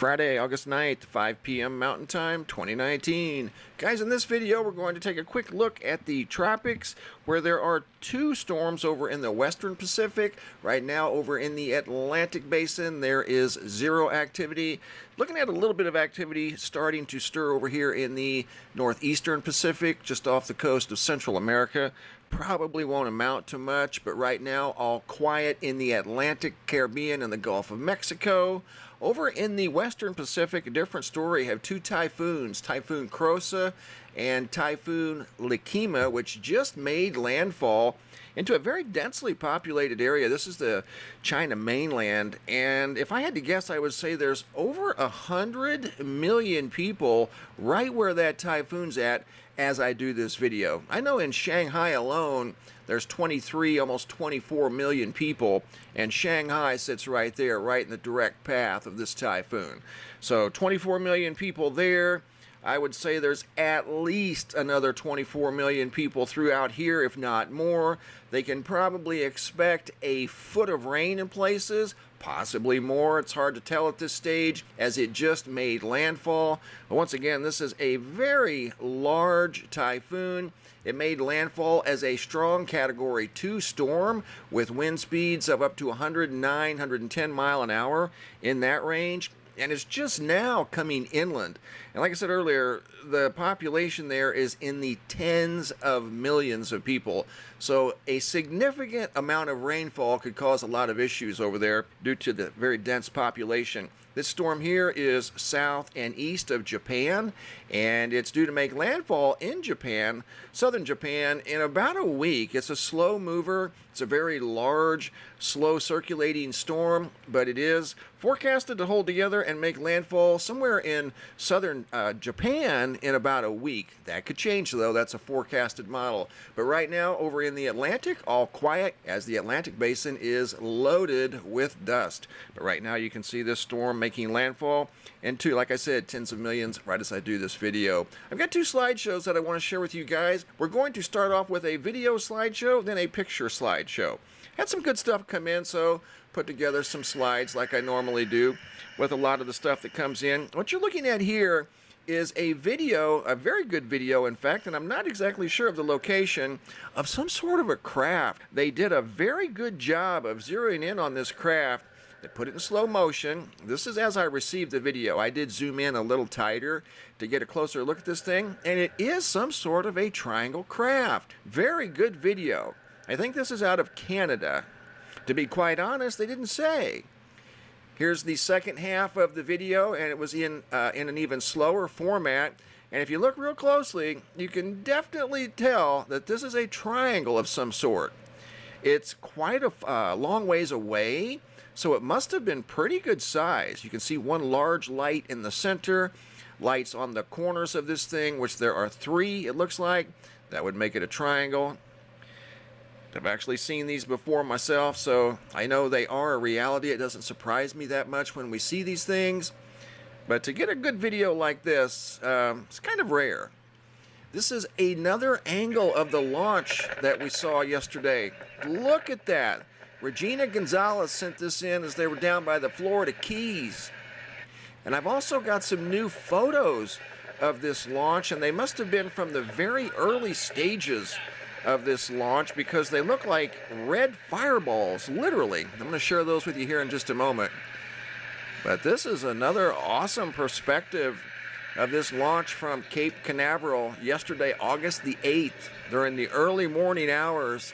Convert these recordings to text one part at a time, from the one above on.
Friday, August 9th, 5 p.m. Mountain Time, 2019. Guys, in this video, we're going to take a quick look at the tropics, where there are two storms over in the Western Pacific. Right now, over in the Atlantic Basin, there is zero activity. Looking at a little bit of activity starting to stir over here in the Northeastern Pacific, just off the coast of Central America. Probably won't amount to much, but right now, all quiet in the Atlantic, Caribbean, and the Gulf of Mexico. Over in the Western Pacific, a different story. Have two typhoons, Typhoon Crosa and Typhoon Likima, which just made landfall into a very densely populated area. This is the China mainland, and if I had to guess, I would say there's over 100 million people right where that typhoon's at as I do this video. I know in Shanghai alone, there's 23, almost 24 million people, and Shanghai sits right there, right in the direct path of this typhoon. So 24 million people there. I would say there's at least another 24 million people throughout here, if not more. They can probably expect a foot of rain in places, possibly more. It's hard to tell at this stage as it just made landfall. But once again, this is a very large typhoon. It made landfall as a strong Category 2 storm with wind speeds of up to 109, 110 mile an hour in that range. And it's just now coming inland. And like I said earlier, the population there is in the tens of millions of people. So a significant amount of rainfall could cause a lot of issues over there due to the very dense population. This storm here is south and east of Japan, and it's due to make landfall in Japan, southern Japan, in about a week. It's a slow mover. It's a very large, slow circulating storm, but it is forecasted to hold together and make landfall somewhere in southern Japan in about a week. That could change, though. That's a forecasted model. But right now, over in the Atlantic, all quiet, as the Atlantic Basin is loaded with dust. But right now, you can see this storm making landfall into, like I said, tens of millions right as I do this video. I've got two slideshows that I want to share with you guys. We're going to start off with a video slideshow, then a picture slideshow. Had some good stuff come in, so put together some slides like I normally do with a lot of the stuff that comes in. What you're looking at here is a video, a very good video in fact, and I'm not exactly sure of the location, of some sort of a craft. They did a very good job of zeroing in on this craft. They put it in slow motion. This is as I received the video. I did zoom in a little tighter to get a closer look at this thing, and it is some sort of a triangle craft. Very good video. I think this is out of Canada. To be quite honest, they didn't say. Here's the second half of the video, and it was in an even slower format. And if you look real closely, you can definitely tell that this is a triangle of some sort. It's quite a long ways away, so it must have been pretty good size. You can see one large light in the center, lights on the corners of this thing, which there are three, it looks like. That would make it a triangle. I've actually seen these before myself, so I know they are a reality. It doesn't surprise me that much when we see these things. But to get a good video like this, it's kind of rare. This is another angle of the launch that we saw yesterday. Look at that. Regina Gonzalez sent this in as they were down by the Florida Keys. And I've also got some new photos of this launch, and they must have been from the very early stages of this launch because they look like red fireballs, literally. I'm going to share those with you here in just a moment. But this is another awesome perspective of this launch from Cape Canaveral yesterday, August the 8th, during the early morning hours,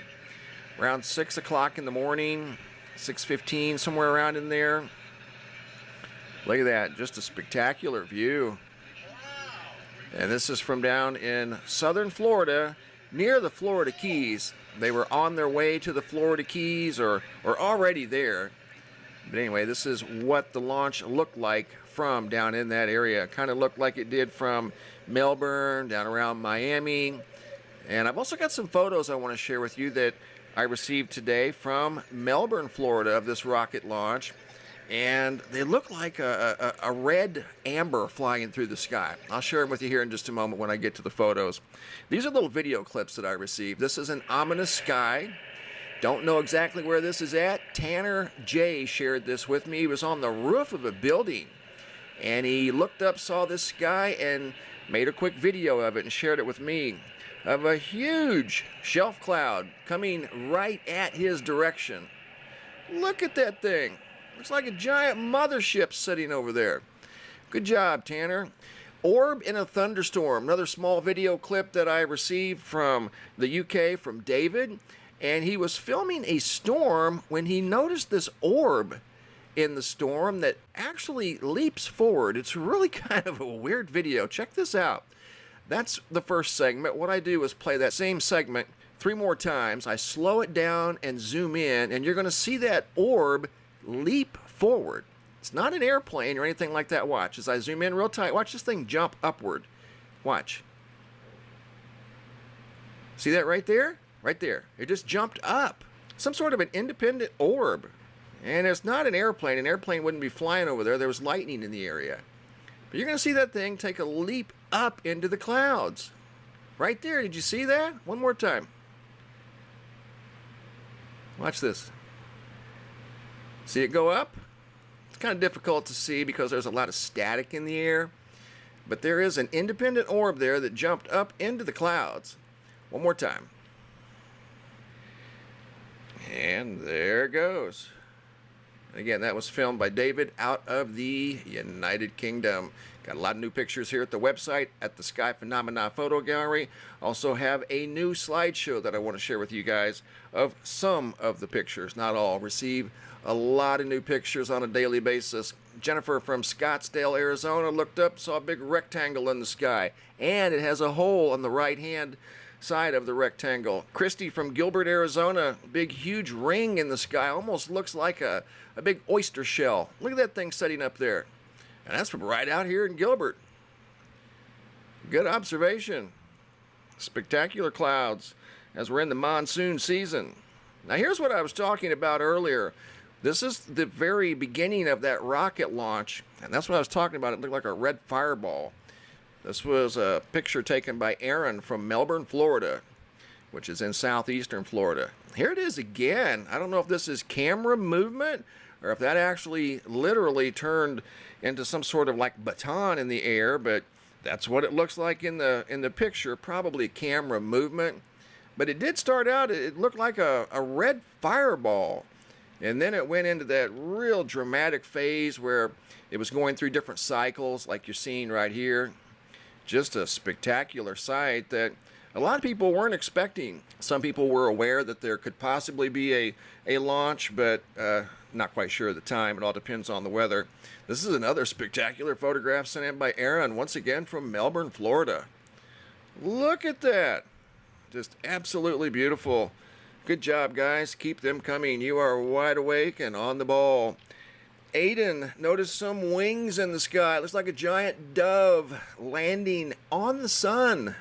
around 6 o'clock in the morning, 6:15, somewhere around in there. Look at that, just a spectacular view. And this is from down in southern Florida, near the Florida Keys. They were on their way to the Florida Keys or already there. But anyway, this is what the launch looked like from down in that area. Kind of looked like it did from Melbourne, down around Miami. And I've also got some photos I want to share with you that I received today from Melbourne, Florida, of this rocket launch. And they look like a red amber flying through the sky. I'll share them with you here in just a moment when I get to the photos. These are little video clips that I received. This is an ominous sky. Don't know exactly where this is at. Tanner J shared this with me. He was on the roof of a building and he looked up, saw this sky, and made a quick video of it and shared it with me of a huge shelf cloud coming right at his direction. Look at that thing. Looks like a giant mothership sitting over there. Good job, Tanner. Orb in a thunderstorm, another small video clip that I received from the UK from David, and he was filming a storm when he noticed this orb in the storm that actually leaps forward. It's really kind of a weird video. Check this out. That's the first segment. What I do is play that same segment 3 more times. I slow it down and zoom in, and you're going to see that orb leap forward. It's not an airplane or anything like that. Watch as I zoom in real tight. Watch this thing jump upward. Watch. See that right there? Right there. It just jumped up. Some sort of an independent orb. And it's not an airplane. An airplane wouldn't be flying over there. There was lightning in the area. But you're going to see that thing take a leap up into the clouds. Right there. Did you see that? One more time. Watch this. See it go up? It's kind of difficult to see because there's a lot of static in the air. But there is an independent orb there that jumped up into the clouds. One more time. And there it goes. Again, that was filmed by David out of the United Kingdom. Got a lot of new pictures here at the website at the Sky Phenomena Photo Gallery. Also have a new slideshow that I want to share with you guys of some of the pictures. Not all. Receive a lot of new pictures on a daily basis. Jennifer from Scottsdale, Arizona looked up, saw a big rectangle in the sky, and it has a hole on the right-hand side of the rectangle. Christy from Gilbert, Arizona, big huge ring in the sky, almost looks like a big oyster shell. Look at that thing setting up there. And that's from right out here in Gilbert. Good observation. Spectacular clouds as we're in the monsoon season. Now here's what I was talking about earlier. This is the very beginning of that rocket launch, and that's what I was talking about. It looked like a red fireball. This was a picture taken by Aaron from Melbourne, Florida, which is in southeastern Florida. Here it is again. I don't know if this is camera movement or if that actually literally turned into some sort of like baton in the air, but that's what it looks like in the picture. Probably camera movement. But it did start out, it looked like a red fireball. And then it went into that real dramatic phase where it was going through different cycles like you're seeing right here. Just a spectacular sight that a lot of people weren't expecting. Some people were aware that there could possibly be a launch, but not quite sure at the time. It all depends on the weather. This is another spectacular photograph sent in by Aaron, once again from Melbourne, Florida. Look at that. Just absolutely beautiful. Good job, guys. Keep them coming. You are wide awake and on the ball. Aiden noticed some wings in the sky. It looks like a giant dove landing on the sun.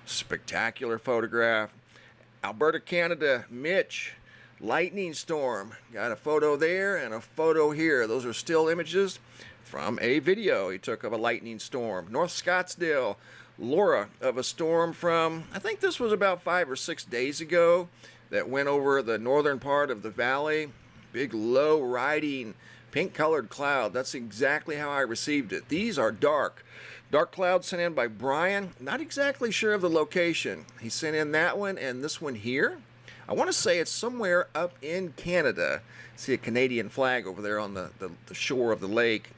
Spectacular photograph. Alberta, Canada, Mitch, lightning storm. Got a photo there and a photo here. Those are still images from a video he took of a lightning storm. North Scottsdale, Laura, of a storm from, I think this was about 5 or 6 days ago, that went over the northern part of the valley. Big low riding pink colored cloud. That's exactly how I received it. These are dark clouds sent in by Brian. Not exactly sure of the location. He sent in that one and this one here. I want to say it's somewhere up in Canada. See a Canadian flag over there on the shore of the lake.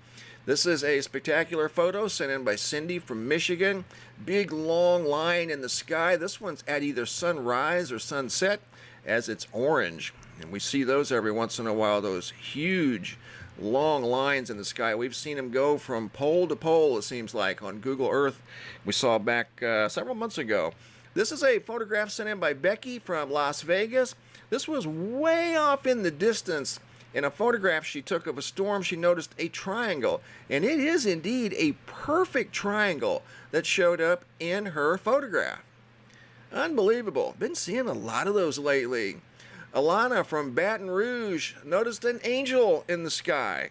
This is a spectacular photo sent in by Cindy from Michigan. Big long line in the sky. This one's at either sunrise or sunset as it's orange. And we see those every once in a while, those huge long lines in the sky. We've seen them go from pole to pole, it seems like, on Google Earth. We saw back several months ago. This is a photograph sent in by Becky from Las Vegas. This was way off in the distance. In a photograph she took of a storm, she noticed a triangle. And it is indeed a perfect triangle that showed up in her photograph. Unbelievable. Been seeing a lot of those lately. Alana from Baton Rouge noticed an angel in the sky.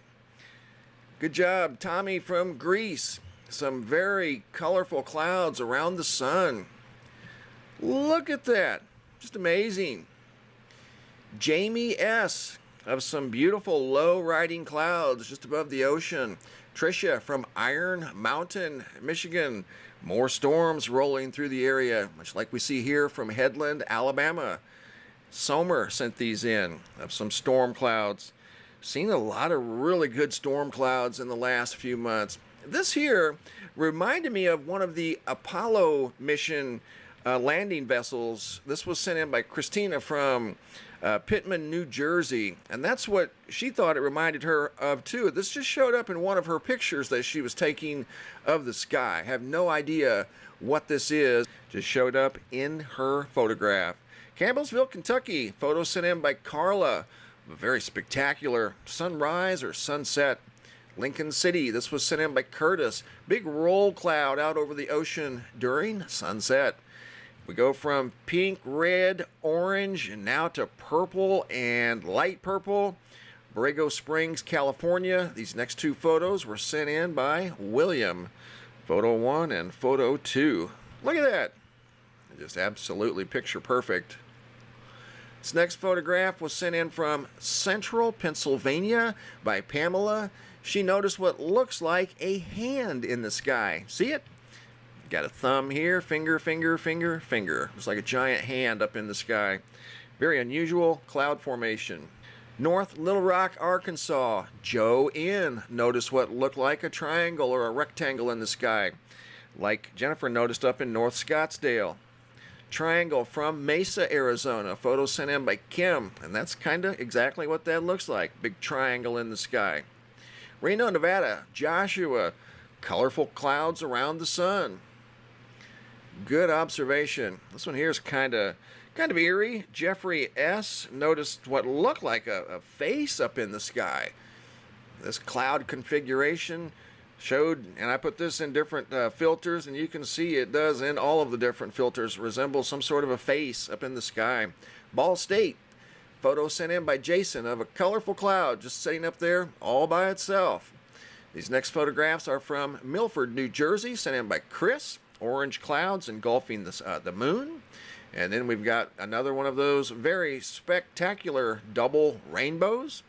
Good job. Tommy from Greece. Some very colorful clouds around the sun. Look at that. Just amazing. Jamie S. of some beautiful low riding clouds just above the ocean. Tricia from Iron Mountain, Michigan. More storms rolling through the area, much like we see here from Headland, Alabama. Somer sent these in of some storm clouds. Seen a lot of really good storm clouds in the last few months. This here reminded me of one of the Apollo mission landing vessels. This was sent in by Christina from Pittman, New Jersey, and that's what she thought it reminded her of too. This just showed up in one of her pictures that she was taking of the sky. I have no idea what this is. Just showed up in her photograph. Campbellsville, Kentucky. Photo sent in by Carla. A very spectacular sunrise or sunset. Lincoln City. This was sent in by Curtis. Big roll cloud out over the ocean during sunset. We go from pink, red, orange, and now to purple and light purple. Borrego Springs, California. These next two photos were sent in by William. Photo 1 and photo 2. Look at that. Just absolutely picture perfect. This next photograph was sent in from Central Pennsylvania by Pamela. She noticed what looks like a hand in the sky. See it? Got a thumb here, finger, finger, finger, finger. It's like a giant hand up in the sky. Very unusual cloud formation. North Little Rock, Arkansas. Joe N. noticed what looked like a triangle or a rectangle in the sky, like Jennifer noticed up in North Scottsdale. Triangle from Mesa, Arizona. Photo sent in by Kim, and that's kind of exactly what that looks like. Big triangle in the sky. Reno, Nevada. Joshua. Colorful clouds around the sun. Good observation. This one here is kind of eerie. Jeffrey S. noticed what looked like a face up in the sky. This cloud configuration showed, and I put this in different filters, and you can see it does in all of the different filters resemble some sort of a face up in the sky. Ball State. Photo sent in by Jason of a colorful cloud just sitting up there all by itself. These next photographs are from Milford, New Jersey, sent in by Chris. Orange clouds engulfing the moon. And then we've got another one of those very spectacular double rainbows.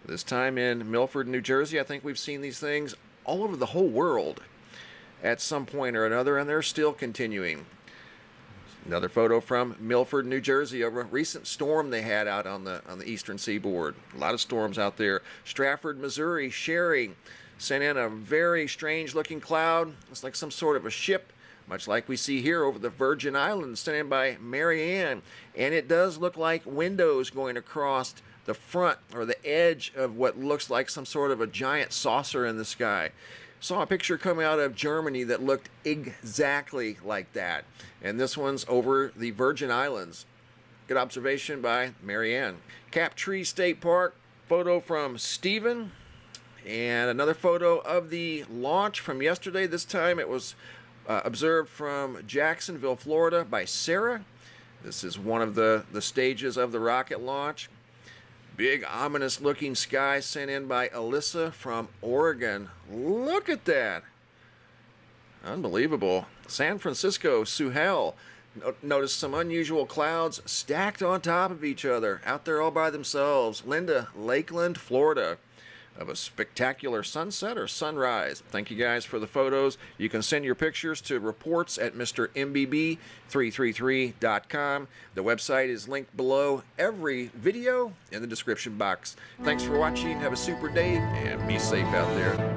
This time in Milford, New Jersey. I think we've seen these things all over the whole world at some point or another, and they're still continuing. Another photo from Milford, New Jersey, over a recent storm they had out on the eastern seaboard. A lot of storms out there. Strafford, Missouri. Sherry sent in a very strange looking cloud. It's like some sort of a ship, much like we see here over the Virgin Islands, sent in by Mary Ann. And it does look like windows going across the front or the edge of what looks like some sort of a giant saucer in the sky. Saw a picture coming out of Germany that looked exactly like that. And this one's over the Virgin Islands. Good observation by Mary Ann. Captree State Park. Photo from Stephen. And another photo of the launch from yesterday. This time it was observed from Jacksonville, Florida by Sarah. This is one of the stages of the rocket launch. Big ominous looking sky sent in by Alyssa from Oregon. Look at that. Unbelievable. San Francisco, Suhel. Noticed some unusual clouds stacked on top of each other out there all by themselves. Linda, Lakeland, Florida. Of a spectacular sunset or sunrise. Thank you guys for the photos. You can send your pictures to reports at MrMBB333.com. The website is linked below every video in the description box. Thanks for watching. Have a super day and be safe out there.